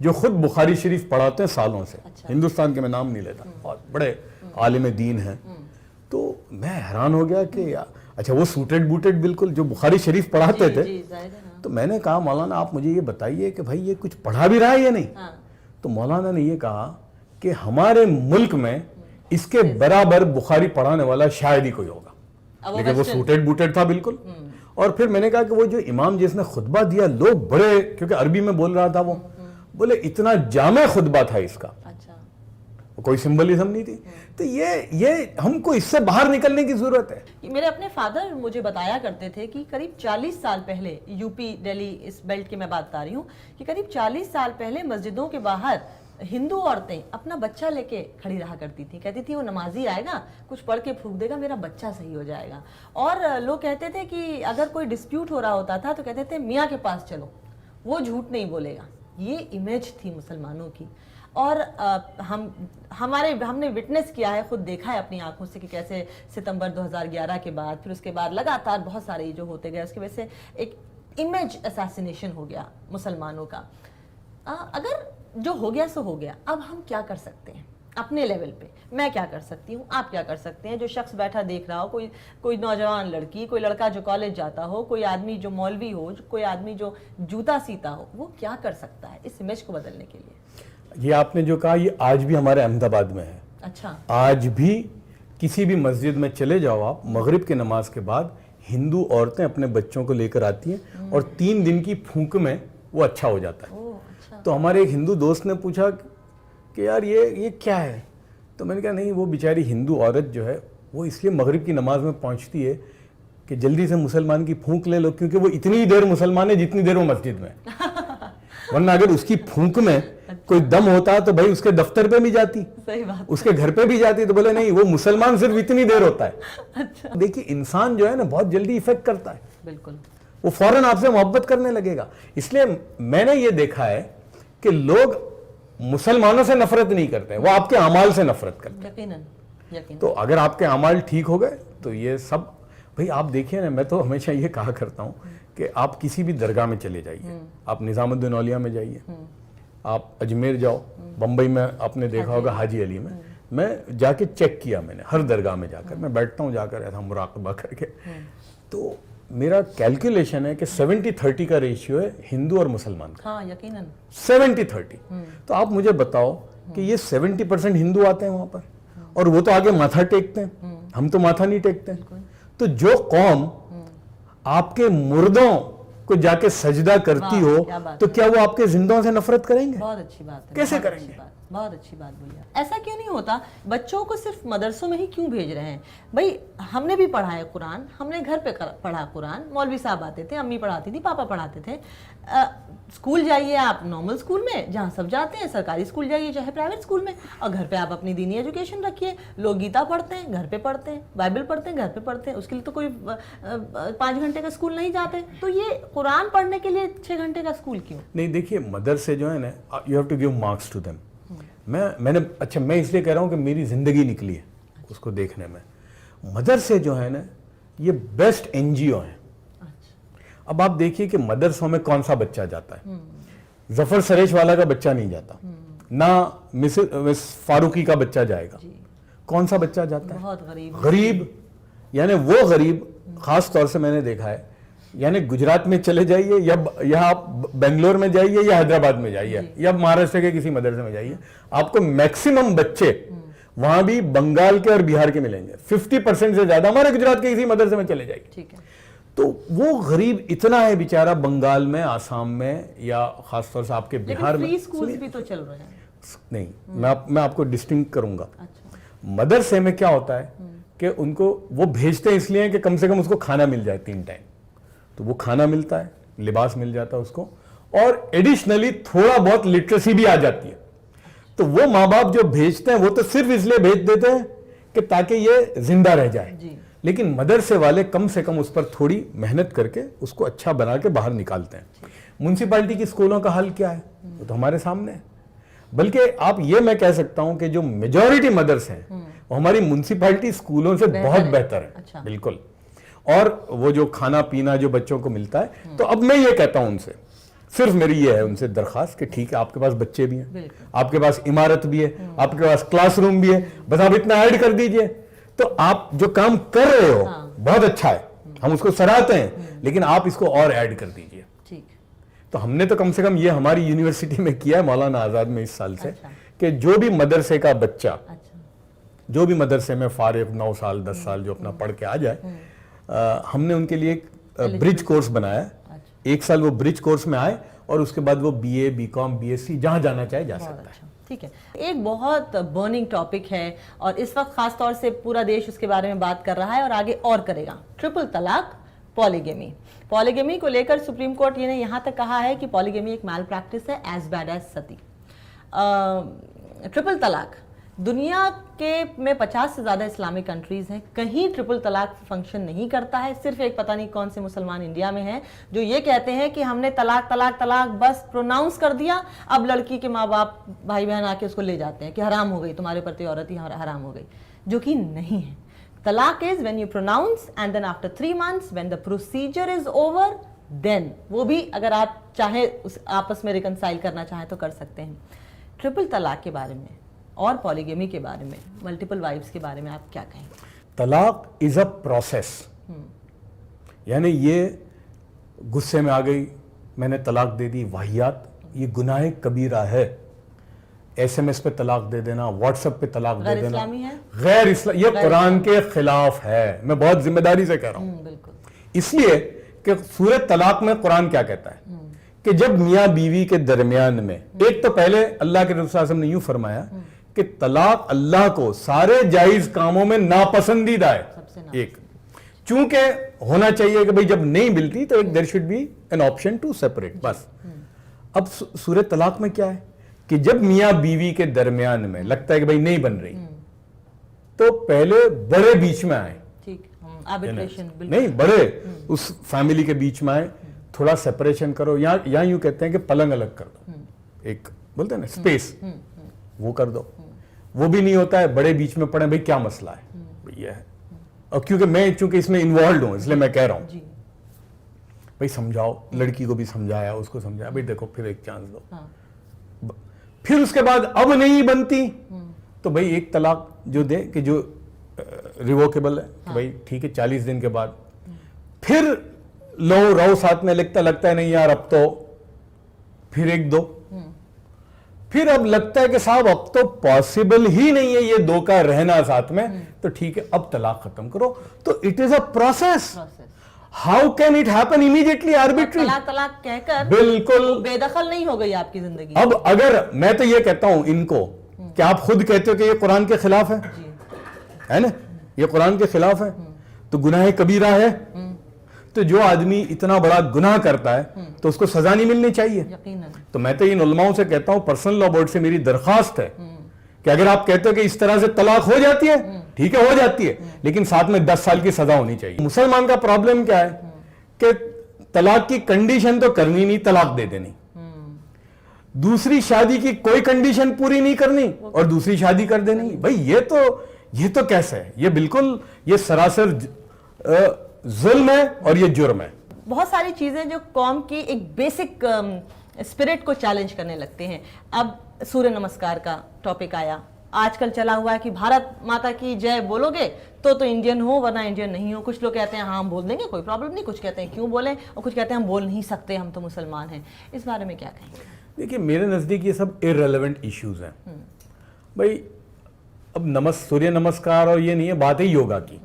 جو خود بخاری شریف پڑھاتے ہیں سالوں سے, ہندوستان کے میں نام نہیں لیتا, اور بڑے عالم دین ہیں. تو میں حیران ہو گیا کہ اچھا وہ سوٹڈ بوٹڈ بالکل جو بخاری شریف پڑھاتے تھے. تو میں نے کہا مولانا آپ مجھے یہ بتائیے کہ بھائی یہ کچھ پڑھا بھی رہا ہے یا نہیں. تو مولانا نے یہ کہا کہ ہمارے ملک میں اس کے برابر بخاری پڑھانے والا شاید ہی کوئی ہوگا, لیکن وہ سوٹڈ بوٹڈ تھا بالکل. اور پھر میں نے کہا کہ وہ جو امام جس نے خطبہ دیا, لوگ بڑے, کیونکہ عربی میں بول رہا تھا وہ, بولے اتنا جامع خطبہ تھا اس کا, کوئی سمبلزم نہیں تھی. تو یہ ہم کو اس سے باہر نکلنے کی ضرورت ہے. میرے اپنے فادر مجھے بتایا کرتے تھے کہ قریب 40 سال پہلے, یو پی دہلی اس بیلٹ کی میں بات بتا رہی ہوں, کہ قریب 40 سال پہلے مسجدوں کے باہر ہندو عورتیں اپنا بچہ لے کے کھڑی رہا کرتی تھی. کہتی تھی وہ نمازی آئے گا, کچھ پڑھ کے پھونک دے گا, میرا بچہ صحیح ہو جائے گا. اور لوگ کہتے تھے کہ اگر کوئی ڈسپیوٹ ہو رہا ہوتا تھا تو کہتے تھے میاں کے پاس چلو, وہ جھوٹ نہیں بولے گا. یہ امیج تھی مسلمانوں کی. اور ہم نے وٹنس کیا ہے, خود دیکھا ہے اپنی آنکھوں سے کہ کیسے ستمبر 2011 کے بعد, پھر اس کے بعد لگاتار بہت سارے جو ہوتے گئے, اس کی وجہ سے ایک امیج اساسینیشن ہو گیا مسلمانوں کا. اگر جو ہو گیا سو ہو گیا, اب ہم کیا کر سکتے ہیں اپنے لیول پہ؟ میں کیا کر سکتی ہوں, آپ کیا کر سکتے ہیں؟ جو شخص بیٹھا دیکھ رہا ہو, کوئی نوجوان لڑکی, کوئی لڑکا جو کالج جاتا ہو, کوئی آدمی جو مولوی ہو, کوئی آدمی جو جوتا سیتا ہو, وہ کیا کر سکتا ہے اس امیج کو بدلنے کے لیے؟ یہ آپ نے جو کہا یہ آج بھی ہمارے احمد آباد میں ہے. اچھا, آج بھی کسی بھی مسجد میں چلے جاؤ آپ, مغرب کی نماز کے بعد ہندو عورتیں اپنے بچوں کو لے کر آتی ہیں اور 3 دن کی پھونک میں وہ اچھا ہو جاتا ہے. تو ہمارے ایک ہندو دوست نے پوچھا کہ یار یہ کیا ہے؟ تو میں نے کہا نہیں, وہ بیچاری ہندو عورت جو ہے وہ اس لیے مغرب کی نماز میں پہنچتی ہے کہ جلدی سے مسلمان کی پھونک لے لو, کیونکہ وہ اتنی دیر مسلمان ہے جتنی دیر وہ مسجد میں, ورنہ اگر اس کی پھونک میں کوئی دم ہوتا تو بھائی اس کے دفتر پہ بھی جاتی, اس کے گھر پہ بھی جاتی. تو بولے نہیں, وہ مسلمان صرف اتنی دیر ہوتا ہے. دیکھیے انسان جو ہے نا بہت جلدی افیکٹ کرتا ہے, بالکل وہ فوراً آپ سے محبت کرنے لگے گا. اس لیے میں نے یہ دیکھا ہے کہ لوگ مسلمانوں سے نفرت نہیں کرتے, وہ آپ کے اعمال سے نفرت کرتے ہیں. یقیناً. تو اگر آپ کے اعمال ٹھیک ہو گئے تو یہ سب, بھئی آپ دیکھیں نا, میں تو ہمیشہ یہ کہا کرتا ہوں کہ آپ کسی بھی درگاہ میں چلے جائیے, آپ نظام الدین اولیاء میں جائیے, آپ اجمیر جاؤ, بمبئی میں آپ نے دیکھا ہوگا حاجی علی میں جا کے چیک کیا میں نے, ہر درگاہ میں جا کر میں بیٹھتا ہوں, جا کر ایسا مراقبہ کر کے. تو میرا کیلکولیشن ہے کہ 70-30 کا ریشیو ہے ہندو اور مسلمان کا. ہاں یقیناً 70-30. تو آپ مجھے بتاؤ کہ یہ 70% ہندو آتے ہیں وہاں پر, اور وہ تو آگے ماتھا ٹیکتے ہیں, ہم تو ماتھا نہیں ٹیکتے ہیں. تو جو قوم آپ کے مردوں کو جا کے سجدہ کرتی ہو تو کیا وہ آپ کے زندوں سے نفرت کریں گے؟ بہت اچھی بات ہے. کیسے کریں گے؟ بہت اچھی بات بولی. ایسا کیوں نہیں ہوتا, بچوں کو صرف مدرسوں میں ہی کیوں بھیج رہے ہیں؟ بھائی ہم نے بھی پڑھا ہے قرآن, ہم نے گھر پہ پڑھا قرآن, مولوی صاحب آتے تھے, امی پڑھاتی تھی, پاپا پڑھاتے تھے. اسکول جائیے آپ نارمل اسکول میں جہاں سب جاتے ہیں, سرکاری اسکول جائیے چاہے پرائیویٹ اسکول میں, اور گھر پہ آپ اپنی دینی ایجوکیشن رکھیے. لوگ گیتا پڑھتے ہیں گھر پہ پڑھتے ہیں, بائبل پڑھتے ہیں گھر پہ پڑھتے ہیں, اس کے لیے تو کوئی 5 گھنٹے کا اسکول نہیں جاتے. تو یہ قرآن پڑھنے کے لیے 6 گھنٹے کا اسکول کیوں نہیں؟ دیکھیے مدرسے جو ہے نا, you have to give marks to them. میں نے اچھا میں اس لیے کہہ رہا ہوں کہ میری زندگی نکلی ہے اس کو دیکھنے میں. مدرسے جو ہیں نا یہ بیسٹ NGO ہیں. اب آپ دیکھیے کہ مدرسوں میں کون سا بچہ جاتا ہے. ظفر سریش والا کا بچہ نہیں جاتا, نہ مس فاروقی کا بچہ جائے گا. کون سا بچہ جاتا ہے؟ بہت غریب. یعنی وہ غریب, خاص طور سے میں نے دیکھا ہے, یعنی گجرات میں چلے جائیے یا آپ بنگلور میں جائیے یا حیدرآباد میں جائیے یا مہاراشٹر کے کسی مدرسے میں جائیے, آپ کو میکسیمم بچے وہاں بھی بنگال کے اور بہار کے ملیں گے. 50% سے زیادہ ہمارے گجرات کے کسی مدرسے میں چلے جائیے. ٹھیک ہے. تو وہ غریب اتنا ہے بیچارہ بنگال میں, آسام میں, یا خاص طور سے آپ کے بہار میں. فری سکولز بھی تو چل رہے ہیں. نہیں, میں آپ کو ڈسٹنکٹ کروں گا. مدرسے میں کیا ہوتا ہے کہ ان کو وہ بھیجتے ہیں اس لیے کہ کم سے کم اس کو کھانا مل جائے 3 ٹائم. تو وہ کھانا ملتا ہے, لباس مل جاتا ہے اس کو, اور ایڈیشنلی تھوڑا بہت لٹریسی بھی آ جاتی ہے. تو وہ ماں باپ جو بھیجتے ہیں وہ تو صرف اس لیے بھیج دیتے ہیں کہ تاکہ یہ زندہ رہ جائے. لیکن مدرسے والے کم سے کم اس پر تھوڑی محنت کر کے اس کو اچھا بنا کے باہر نکالتے ہیں. میونسپلٹی کی اسکولوں کا حل کیا ہے وہ تو ہمارے سامنے ہے. بلکہ آپ یہ میں کہہ سکتا ہوں کہ جو میجورٹی مدرسے ہیں وہ ہماری میونسپلٹی اسکولوں سے بہت بہتر ہے. بالکل. اور وہ جو کھانا پینا جو بچوں کو ملتا ہے, تو اب میں یہ کہتا ہوں ان سے صرف میری یہ ہے ان سے درخواست کہ ٹھیک ہے آپ کے پاس بچے بھی ہیں, آپ کے پاس عمارت بھی ہے, آپ کے پاس کلاس روم بھی ہے, بس آپ اتنا ایڈ کر دیجئے. تو آپ جو کام کر رہے ہو بہت اچھا ہے, ہم اس کو سراہتے ہیں, لیکن آپ اس کو اور ایڈ کر دیجئے. تو ہم نے تو کم سے کم یہ ہماری یونیورسٹی میں کیا ہے مولانا آزاد میں اس سال سے, کہ جو بھی مدرسے کا بچہ, جو بھی مدرسے میں فارغ 9 سال 10 سال جو اپنا پڑھ کے آ جائے, ہم نے ان کے لیے ایک برج کورس بنایا ہے. 1 سال وہ برج کورس میں آئے اور اس کے بعد وہ B A, B com, B S C جہاں جانا چاہے جا سکتا ہے. ٹھیک ہے, ایک بہت برننگ ٹاپک ہے اور اس وقت خاص طور سے پورا دیش اس کے بارے میں بات کر رہا ہے اور آگے اور کرے گا. ٹرپل طلاق, پالیگیمی. پالیگیمی کو لے کر سپریم کورٹ یہ نے یہاں تک کہا ہے کہ پالیگیمی ایک میل پریکٹس ہے, ایز بیڈ ایز ستی. ٹرپل طلاق دنیا کے میں 50 سے زیادہ اسلامک کنٹریز ہیں, کہیں ٹرپل طلاق فنکشن نہیں کرتا ہے. صرف ایک پتہ نہیں کون سے مسلمان انڈیا میں ہیں جو یہ کہتے ہیں کہ ہم نے طلاق طلاق طلاق بس پروناؤنس کر دیا, اب لڑکی کے ماں باپ بھائی بہن آ کے اس کو لے جاتے ہیں کہ حرام ہو گئی, تمہارے پر تو عورت ہی حرام ہو گئی, جو کہ نہیں ہے. طلاق is when you pronounce and then after 3 months when the procedure is over then, وہ بھی اگر آپ چاہیں آپس میں ریکنسائل کرنا چاہیں تو کر سکتے ہیں. ٹرپل طلاق کے بارے میں اور پالیگیمی کے بارے میں, ملٹیپل وائفز کے بارے میں آپ کیا کہیں؟ طلاق از اے پروسیس, یعنی یہ غصے میں آ گئی میں نے طلاق دے دی, واہیات, یہ گناہ کبیرہ ہے. ایس ایم ایس پہ طلاق دے دینا, واٹس ایپ پہ طلاق دے دینا غیر اسلامی, یہ قرآن کے خلاف ہے. میں بہت ذمہ داری سے کہہ رہا ہوں, اس لیے کہ سورۃ طلاق میں قرآن کیا کہتا ہے کہ جب میاں بیوی کے درمیان میں, ایک تو پہلے اللہ کے رسول صلی اللہ علیہ وسلم نے یوں فرمایا کہ طلاق اللہ کو سارے جائز کاموں میں ناپسندیدہ ہے. ایک چونکہ ہونا چاہیے کہ بھئی جب نہیں ملتی تو ایک there should be an option to separate, بس. اب سورۃ طلاق میں کیا ہے کہ جب میاں بیوی کے درمیان میں لگتا ہے کہ بھئی نہیں بن رہی, تو پہلے بڑے بیچ میں آئیں, نہیں بڑے اس فیملی کے بیچ میں آئیں, تھوڑا سیپریشن کرو, یا یوں کہتے ہیں کہ پلنگ الگ کر دو, ایک بولتے ہیں نا اسپیس, وہ کر دو. وہ بھی نہیں ہوتا ہے, بڑے بیچ میں پڑے, بھئی کیا مسئلہ ہے, یہ ہے. اور کیونکہ میں چونکہ اس میں انوالوڈ ہوں اس لیے میں کہہ رہا ہوں, بھئی سمجھاؤ, لڑکی کو بھی سمجھایا, اس کو سمجھایا, بھئی دیکھو پھر ایک چانس دو. پھر اس کے بعد اب نہیں بنتی تو بھئی ایک طلاق جو دے کہ جو ریووکیبل ہے, کہ بھئی ٹھیک ہے 40 دن کے بعد پھر رہو ساتھ میں, لگتا ہے نہیں یار اب تو پھر ایک دو, پھر اب لگتا ہے کہ صاحب اب تو پاسبل ہی نہیں ہے یہ دو کا رہنا ساتھ میں, تو ٹھیک ہے اب طلاق ختم کرو. تو it is a process. How can it happen immediately arbitrary? طلاق کہہ کر بالکل بے دخل نہیں ہو گئی آپ کی زندگی. اب اگر میں تو یہ کہتا ہوں ان کو کہ آپ خود کہتے ہو کہ یہ قرآن کے خلاف ہے نا, یہ قرآن کے خلاف ہے, تو گناہ کبیرہ ہے. تو جو آدمی اتنا بڑا گناہ کرتا ہے تو اس کو سزا نہیں ملنی چاہیے. تو میں تو ان علماؤں سے کہتا ہوں, پرسنل لا بورڈ سے میری درخواست ہے کہ اگر آپ کہتے ہو کہ اس طرح سے طلاق ہو جاتی ہے, ٹھیک ہے ہو جاتی ہے, لیکن ساتھ میں 10 سال کی سزا ہونی چاہیے. مسلمان کا پرابلم کیا ہے کہ طلاق کی کنڈیشن تو کرنی نہیں, طلاق دے دینی. دوسری شادی کی کوئی کنڈیشن پوری نہیں کرنی اور دوسری شادی کر دینی. بھئی یہ تو کیسے ہے؟ یہ بالکل یہ سراسر ظلم ہے اور یہ جرم ہے. بہت ساری چیزیں جو قوم کی ایک بیسک اسپرٹ کو چیلنج کرنے لگتے ہیں. اب سوریہ نمسکار کا ٹاپک آیا, آج کل چلا ہوا ہے کہ بھارت ماتا کی جے بولو گے تو انڈین ہو ورنہ انڈین نہیں ہو. کچھ لوگ کہتے ہیں ہاں ہم بول دیں گے کوئی پرابلم نہیں, کچھ کہتے ہیں کیوں بولیں, اور کچھ کہتے ہیں ہم بول نہیں سکتے ہم تو مسلمان ہیں. اس بارے میں کیا کہیں گے؟ دیکھیے میرے نزدیک یہ سب irrelevant ایشوز ہیں. بھائی اب سوریہ نمسکار اور یہ نہیں ہے, بات ہے یوگا کی.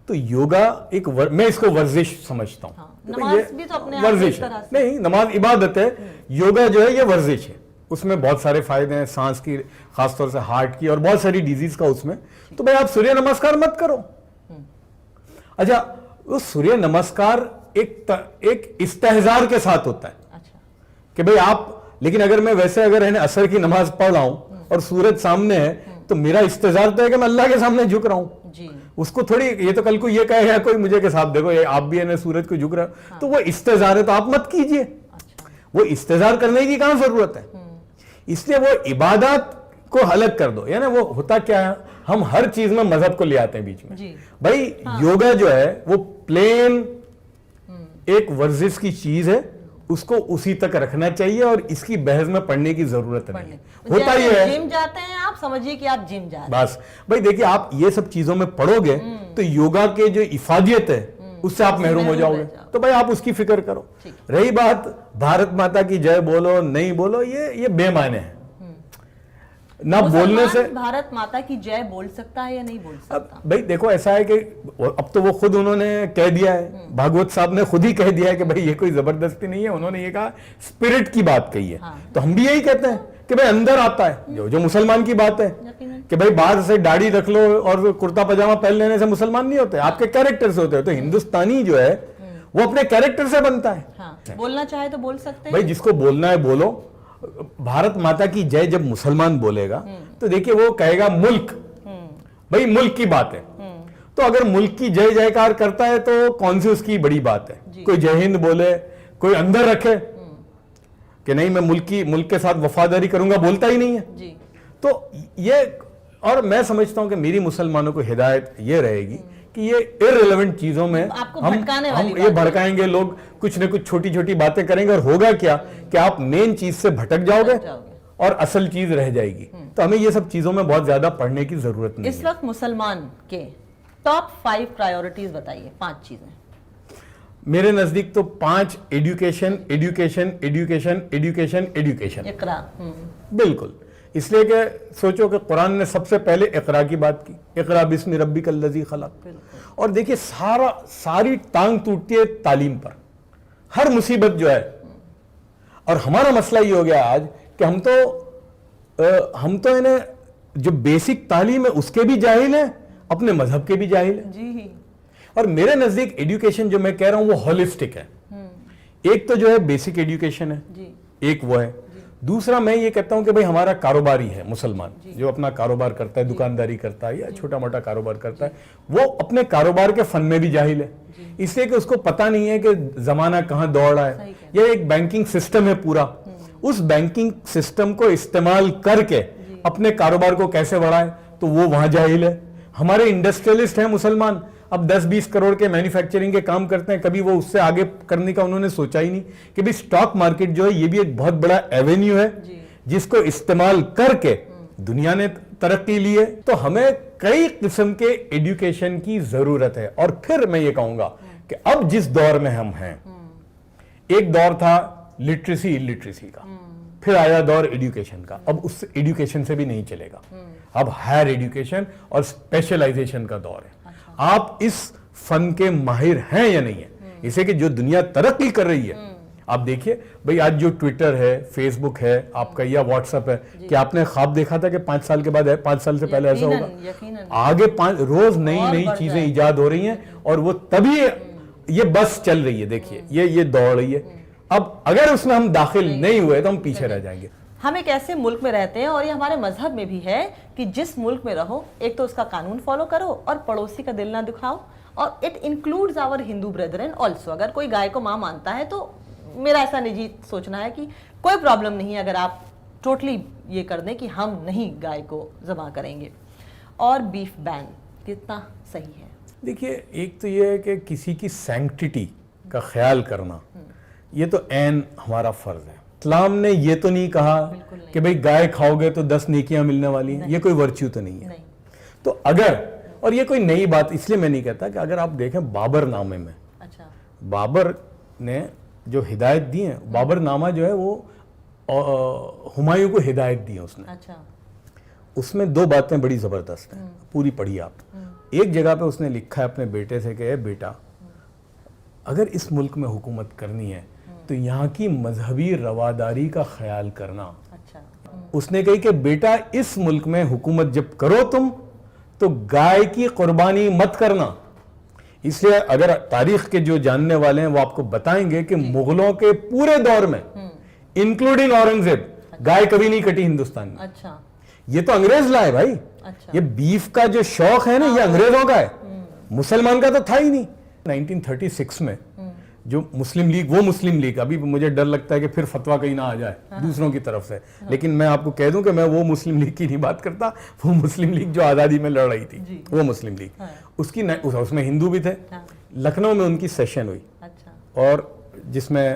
تو یوگا ایک میں اس کو ورزش سمجھتا ہوں. نماز بھی تو اپنے ورزش نہیں, نماز عبادت ہے, یوگا جو ہے یہ ورزش ہے. اس میں بہت سارے فائدے ہیں, سانس کی, خاص طور سے ہارٹ کی, اور بہت ساری ڈیزیز کا اس میں. تو بھائی آپ سوریہ نمسکار مت کرو. اچھا وہ سوریہ نمسکار ایک استحزار کے ساتھ ہوتا ہے کہ بھئی آپ, لیکن اگر میں ویسے اگر عصر کی نماز پڑھ رہا ہوں اور سورج سامنے ہے تو میرا استحزار تو ہے کہ میں اللہ کے سامنے جھک رہا ہوں. اس کو تھوڑی یہ تو کل کو یہ کہے گا کوئی مجھے کہ صاحب دیکھو یہ آپ بھی سورج کو جھک رہے ہو, تو وہ استحزار ہے تو آپ مت کیجئے. وہ استحزار کرنے کی کہاں ضرورت ہے؟ اس لیے وہ عبادات کو الگ کر دو. یعنی وہ ہوتا کیا ہے, ہم ہر چیز میں مذہب کو لے آتے ہیں بیچ میں. بھائی یوگا جو ہے وہ پلین ایک ورزش کی چیز ہے, اس کو اسی تک رکھنا چاہیے اور اس کی بحث میں پڑھنے کی ضرورت نہیں. ہوتا ہی ہے جم جاتے ہیں آپ سمجھیے کہ آپ جم جا رہے ہیں. بس بھائی دیکھیے آپ یہ سب چیزوں میں پڑھو گے تو یوگا کے جو افادیت ہے اس سے آپ محروم ہو جاؤ گے. تو بھائی آپ اس کی فکر کرو. رہی بات بھارت ماتا کی جے بولو نہیں بولو یہ بے معنی ہے. نہ بولنے سے بھارت ماتا کی جے بول سکتا ہے یا نہیں بول سکتا؟ بھائی دیکھو ایسا ہے کہ اب تو وہ خود انہوں نے کہہ دیا ہے, بھاگوت صاحب نے خود ہی کہہ دیا ہے کہ بھائی یہ کوئی زبردستی نہیں ہے. انہوں نے یہ کہا اسپرٹ کی بات کہی ہے. تو ہم بھی یہی کہتے ہیں کہ بھائی اندر آتا ہے جو مسلمان کی بات ہے کہ بھائی باہر سے داڑھی رکھ لو اور کرتا پاجامہ پہن لینے سے مسلمان نہیں ہوتے, آپ کے کیریکٹر سے ہوتے ہیں. تو ہندوستانی جو ہے وہ اپنے کیریکٹر سے بنتا ہے. بولنا چاہے تو بول سکتے ہیں بھائی جس کو بولنا ہے بولو. بھارت ماتا کی جے جب مسلمان بولے گا تو دیکھیے وہ کہے گا ملک, بھائی ملک کی بات ہے. تو اگر ملک کی جے جے کار کرتا ہے تو کون سی اس کی بڑی بات ہے. کوئی جے ہند بولے, کوئی اندر رکھے کہ نہیں میں ملک کے ساتھ وفاداری کروں گا, بولتا ہی نہیں ہے. تو یہ, اور میں سمجھتا ہوں کہ میری مسلمانوں کو ہدایت یہ رہے گی کہ یہ ارریلیونٹ چیزوں میں ہم یہ بھڑکائیں گے, لوگ کچھ نہ کچھ چھوٹی چھوٹی باتیں کریں گے اور ہوگا کیا کہ آپ مین چیز سے بھٹک جاؤ گے اور اصل چیز رہ جائے گی. تو ہمیں یہ سب چیزوں میں بہت زیادہ پڑھنے کی ضرورت نہیں. اس وقت مسلمان کے ٹاپ 5 پرائیورٹیز بتائیے, 5 چیزیں. میرے نزدیک تو 5: education, education, education, education, education. اقرا. بالکل. اس لیے کہ سوچو کہ قرآن نے سب سے پہلے اقرا کی بات کی, اقرا بسم ربک الذی خلق. اور دیکھیے ساری ٹانگ ٹوٹتی ہے تعلیم پر, ہر مصیبت جو ہے. اور ہمارا مسئلہ یہ ہو گیا آج کہ ہم تو انہیں جو بیسک تعلیم ہے اس کے بھی جاہل ہیں, اپنے مذہب کے بھی جاہل ہیں. جی. اور میرے نزدیک ایڈوکیشن جو میں کہہ رہا ہوں وہ ہولسٹک ہے. ایک تو جو ہے بیسک ایڈوکیشن ہے, ایک وہ ہے. دوسرا میں یہ کہتا ہوں کہ بھئی ہمارا کاروباری ہے مسلمان جو اپنا کاروبار کرتا ہے, دکانداری کرتا ہے یا چھوٹا موٹا کاروبار کرتا ہے, وہ اپنے کاروبار کے فن میں بھی جاہل ہے. اس لیے کہ اس کو پتہ نہیں ہے کہ زمانہ کہاں دوڑ رہا ہے. یہ ایک بینکنگ سسٹم ہے پورا, اس بینکنگ سسٹم کو استعمال کر کے اپنے کاروبار کو کیسے بڑھائے تو وہ وہاں جاہل ہے. ہمارے انڈسٹریلسٹ ہیں مسلمان, اب 10-20 کروڑ کے مینوفیکچرنگ کے کام کرتے ہیں, کبھی وہ اس سے آگے کرنے کا انہوں نے سوچا ہی نہیں کہ بھی سٹاک مارکیٹ جو ہے یہ بھی ایک بہت بڑا ایونیو ہے جس کو استعمال کر کے دنیا نے ترقی لی ہے. تو ہمیں کئی قسم کے ایڈوکیشن کی ضرورت ہے. اور پھر میں یہ کہوں گا کہ اب جس دور میں ہم ہیں, ایک دور تھا لٹریسی الٹریسی کا, پھر آیا دور ایڈوکیشن کا. اب اس ایڈوکیشن سے بھی نہیں چلے گا, اب ہائر ایڈوکیشن اور اسپیشلائزیشن کا دور ہے. آپ اس فن کے ماہر ہیں یا نہیں ہیں, اسے کہ جو دنیا ترقی کر رہی ہے. آپ دیکھیے بھئی آج جو ٹویٹر ہے, فیس بک ہے آپ کا یا واٹس ایپ ہے, کہ آپ نے خواب دیکھا تھا کہ 5 سال کے بعد ہے, 5 سال سے پہلے ایسا ہوگا. آگے روز نئی چیزیں ایجاد ہو رہی ہیں اور وہ تبھی یہ بس چل رہی ہے. دیکھیے یہ دوڑ رہی ہے. اب اگر اس میں ہم داخل نہیں ہوئے تو ہم پیچھے رہ جائیں گے. ہم ایک ایسے ملک میں رہتے ہیں اور یہ ہمارے مذہب میں بھی ہے کہ جس ملک میں رہو ایک تو اس کا قانون فالو کرو اور پڑوسی کا دل نہ دکھاؤ. اور it includes our Hindu brethren also. اگر کوئی گائے کو ماں مانتا ہے تو میرا ایسا نجی سوچنا ہے کہ کوئی پرابلم نہیں ہے اگر آپ ٹوٹلی یہ کر دیں کہ ہم نہیں گائے کو ذبح کریں گے. اور بیف بین کتنا صحیح ہے؟ دیکھیے ایک تو یہ ہے کہ کسی کی سینکٹیٹی کا خیال کرنا یہ تو عین ہمارا فرض ہے. اسلام نے یہ تو نہیں کہا کہ بھئی گائے کھاؤ گے تو 10 نیکیاں ملنے والی ہیں, یہ کوئی ورچیو تو نہیں ہے. تو اگر, اور یہ کوئی نئی بات اس لیے میں نہیں کہتا کہ اگر آپ دیکھیں بابر نامے میں, بابر نے جو ہدایت دی ہیں, بابر نامہ جو ہے وہ ہمایوں کو ہدایت دی ہے اس نے. اس میں 2 باتیں بڑی زبردست ہیں, پوری پڑھی آپ. ایک جگہ پہ اس نے لکھا ہے اپنے بیٹے سے کہ اے بیٹا اگر اس ملک میں حکومت کرنی ہے تو یہاں کی مذہبی رواداری کا خیال کرنا. اس نے کہی کہ بیٹا اس ملک میں حکومت جب کرو تم تو گائے کی قربانی مت کرنا. اس لیے اگر تاریخ کے جو جاننے والے ہیں وہ آپ کو بتائیں گے کہ مغلوں کے پورے دور میں انکلوڈنگ اورنگزیب گائے کبھی نہیں کٹی ہندوستان میں. یہ تو انگریز لائے بھائی. یہ بیف کا جو شوق ہے نا یہ انگریزوں کا ہے, مسلمان کا تو تھا ہی نہیں. 1936 میں جو مسلم لیگ, وہ مسلم لیگ, ابھی مجھے ڈر لگتا ہے کہ پھر فتویٰ کہیں نہ آ جائے دوسروں کی طرف سے, لیکن میں آپ کو کہہ دوں کہ میں وہ مسلم لیگ کی نہیں بات کرتا, وہ مسلم لیگ جو آزادی میں لڑ رہی تھی وہ مسلم لیگ, اس میں ہندو بھی تھے. لکھنؤ میں ان کی سیشن ہوئی اور جس میں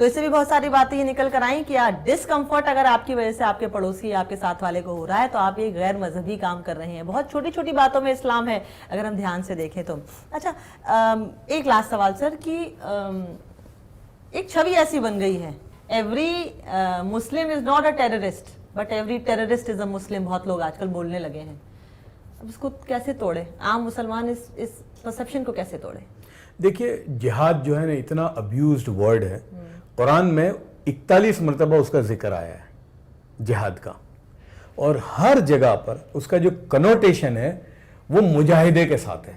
تو اس سے بھی بہت ساری باتیں یہ نکل کر آئیں کہ ڈسکمفرٹ اگر آپ کی وجہ سے آپ کے پڑوسی یا آپ کے ساتھ والے کو ہو رہا ہے تو آپ ایک غیر مذہبی کام کر رہے ہیں. بہت چھوٹی چھوٹی باتوں میں اسلام ہے اگر ہم دھیان سے دیکھیں تو. اچھا ایک لاسٹ سوال سر کہ ایک چھوی ایسی بن گئی ہے every Muslim is not a terrorist but every terrorist is a Muslim, بہت لوگ آج کل بولنے لگے ہیں. اب اس کو کیسے توڑے, عام مسلمان اس پرسپشن کو کیسے توڑے؟ دیکھیے جہاد جو ہے نا اتنا ابیوزڈ ورڈ ہے, قرآن میں 41 مرتبہ اس کا ذکر آیا ہے جہاد کا, اور ہر جگہ پر اس کا جو کنوٹیشن ہے وہ مجاہدے کے ساتھ ہے.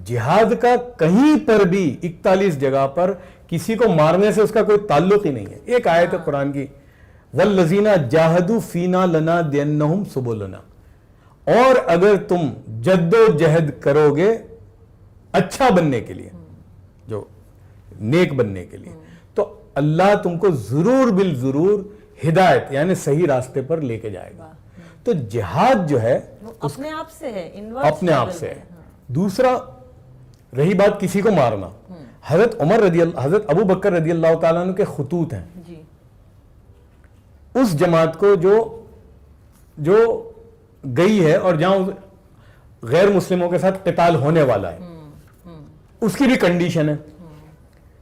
جہاد کا کہیں پر بھی 41 جگہ پر کسی کو مارنے سے اس کا کوئی تعلق ہی نہیں ہے. ایک آیت ہے قرآن کی, وَالَّذِينَ جَاهَدُوا فِينَا لَنَهْدِيَنَّهُمْ سُبُلَنَا, اور اگر تم جد و جہد کرو گے اچھا بننے کے لیے, جو نیک بننے کے لیے, تو اللہ تم کو ضرور بالضرور ہدایت یعنی صحیح راستے پر لے کے جائے گا. تو جہاد جو ہے اپنے آپ سے ہے, اپنے آپ سے ہے. دوسرا رہی بات کسی کو مارنا, حضرت ابو بکر رضی اللہ تعالیٰ عنہ کے خطوط ہیں جی, اس جماعت کو جو گئی ہے اور جہاں غیر مسلموں کے ساتھ قتال ہونے والا ہے اس کی بھی کنڈیشن ہے.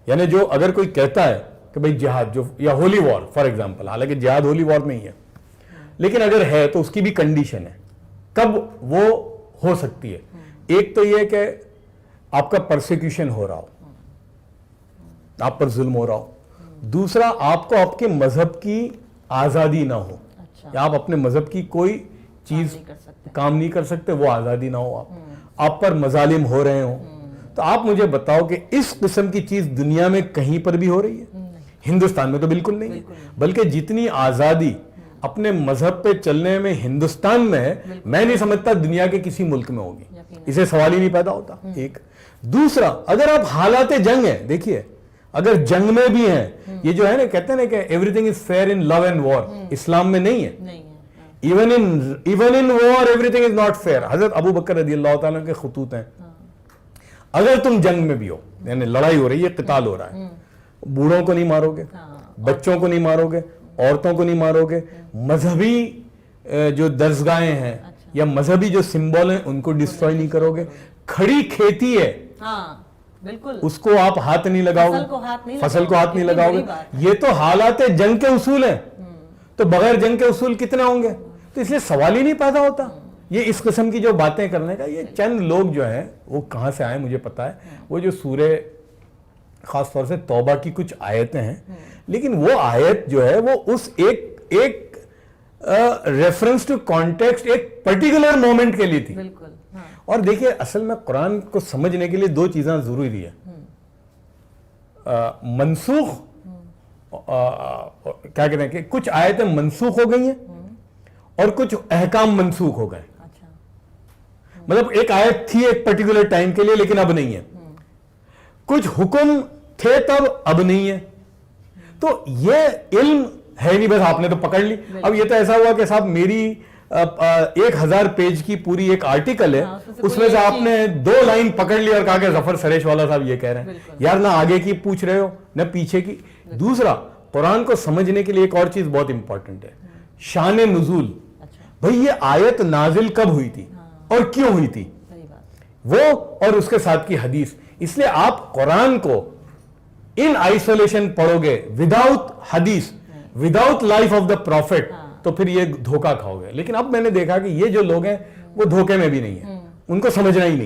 یعنی جو اگر کوئی کہتا ہے کہ بھئی جہاد جو یا ہولی وار فار ایگزامپل, حالانکہ جہاد ہولی وار میں ہی ہے, لیکن اگر ہے تو اس کی بھی کنڈیشن ہے کب وہ ہو سکتی ہے. ایک تو یہ کہ آپ کا پرسیکیوشن ہو رہا ہو, آپ پر ظلم ہو رہا ہو. دوسرا آپ کو آپ کے مذہب کی آزادی نہ ہو, یا آپ اپنے مذہب کی کوئی چیز کام نہیں کر سکتے, وہ آزادی نہ ہو, آپ پر مظالم ہو رہے ہوں. تو آپ مجھے بتاؤ کہ اس قسم کی چیز دنیا میں کہیں پر بھی ہو رہی ہے؟ ہندوستان میں تو بالکل نہیں ہے. بلکہ جتنی آزادی اپنے مذہب پہ چلنے میں ہندوستان میں ہے, میں نہیں سمجھتا دنیا کے کسی ملک میں ہوگی. اسے سوال ہی نہیں پیدا ہوتا. ایک دوسرا, اگر آپ حالات جنگ ہیں, دیکھیے اگر جنگ میں بھی ہیں, یہ جو ہے نا کہتے ہیں نا کہ everything is fair in love and war, اسلام میں نہیں ہے. Even in war everything is not fair. حضرت ابو بکر رضی اللہ تعالیٰ کے خطوط ہیں, اگر تم جنگ میں بھی ہو, یعنی لڑائی ہو رہی ہے, قتال ہو رہا ہے, بوڑھوں کو نہیں مارو گے, بچوں کو نہیں مارو گے, عورتوں کو نہیں مارو گے, مذہبی جو درسگاہیں ہیں یا مذہبی جو سمبول ہیں ان کو ڈسٹروائے نہیں کرو گے, کھڑی کھیتی ہے اس کو آپ ہاتھ نہیں لگاؤ گے, فصل کو ہاتھ نہیں لگاؤ گے. یہ تو حالات جنگ کے اصول ہیں, تو بغیر جنگ کے اصول کتنے ہوں گے؟ تو اس لیے سوال ہی نہیں پیدا ہوتا. یہ اس قسم کی جو باتیں کرنے کا, یہ چند لوگ جو ہیں وہ کہاں سے آئے مجھے پتا ہے, وہ جو سورہ خاص طور سے توبہ کی کچھ آیتیں ہیں, لیکن وہ آیت جو ہے وہ اس ایک ریفرنس ٹو کانٹیکسٹ ایک پرٹیکولر مومنٹ کے لیے تھی. اور دیکھیے اصل میں قرآن کو سمجھنے کے لیے دو چیزیں ضروری ہے, منسوخ کیا کہتے ہیں کہ کچھ آیتیں منسوخ ہو گئی ہیں اور کچھ احکام منسوخ ہو گئے. مطلب ایک آیت تھی ایک پرٹیکولر ٹائم کے لیے لیکن اب نہیں ہے, کچھ حکم تھے تب اب نہیں ہے. تو یہ علم ہے نہیں, بس آپ نے تو پکڑ لی. اب یہ تو ایسا ہوا کہ صاحب میری 1000 پیج کی پوری ایک آرٹیکل ہے, اس میں سے آپ نے 2 لائن پکڑ لی اور کہا کہ ظفر سریش والا صاحب یہ کہہ رہے ہیں. یار نہ آگے کی پوچھ رہے ہو نہ پیچھے کی. دوسرا, قرآن کو سمجھنے کے لیے ایک اور چیز بہت امپورٹنٹ ہے, شان نزول. بھئی یہ آیت نازل کب ہوئی تھی اور کیوں ہوئی تھی, وہ اور اس کے ساتھ کی حدیث. اس لیے آپ قرآن کو ان آئسولیشن پڑھو گے وداؤٹ حدیث, without life of the prophet, تو پھر یہ دھوکہ کھاؤ گے. لیکن اب میں نے دیکھا کہ یہ جو لوگ ہیں وہ دھوکے میں بھی نہیں ہیں, ان کو سمجھنا ہی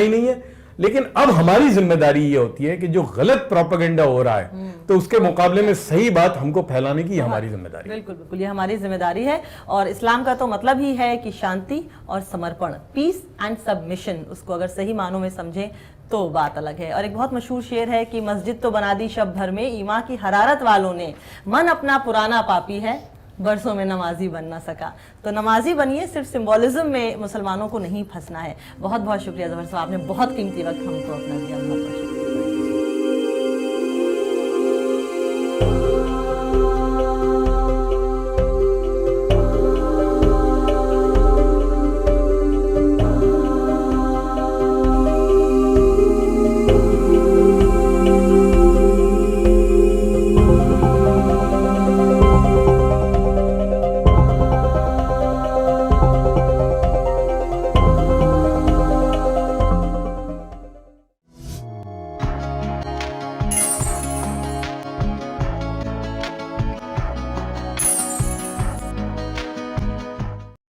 نہیں ہے. لیکن اب ہماری ذمہ داری یہ ہوتی ہے کہ جو غلط پروپیگنڈا ہو رہا ہے تو اس کے مقابلے میں صحیح بات ہم کو پھیلانے کی ہماری ذمہ داری ہے. بالکل بالکل, یہ ہماری ذمہ داری ہے. اور اسلام کا تو مطلب ہی ہے کہ شانتی اور سمرپن, پیس اینڈ سبمیشن, اس کو اگر صحیح معنوں میں سمجھیں تو بات الگ ہے. اور ایک بہت مشہور شعر ہے کہ مسجد تو بنا دی شب بھر میں, ایمان کی حرارت والوں نے, من اپنا پرانا پاپی ہے, برسوں میں نمازی بن نہ سکا. تو نمازی بنیے, صرف سمبولزم میں مسلمانوں کو نہیں پھنسنا ہے. بہت بہت شکریہ ظفر صاحب, آپ نے بہت قیمتی وقت ہم کو اپنا دیا. بہت بہت شکریہ.